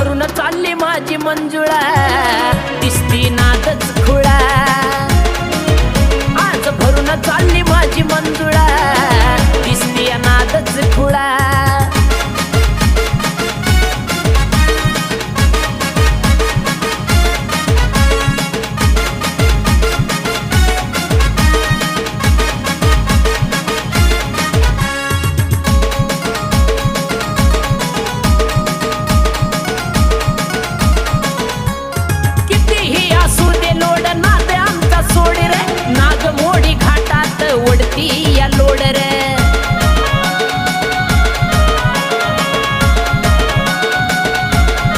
भरून चालली माझी मंजुळा, दिसती नादच खुळा, आज भरून चालली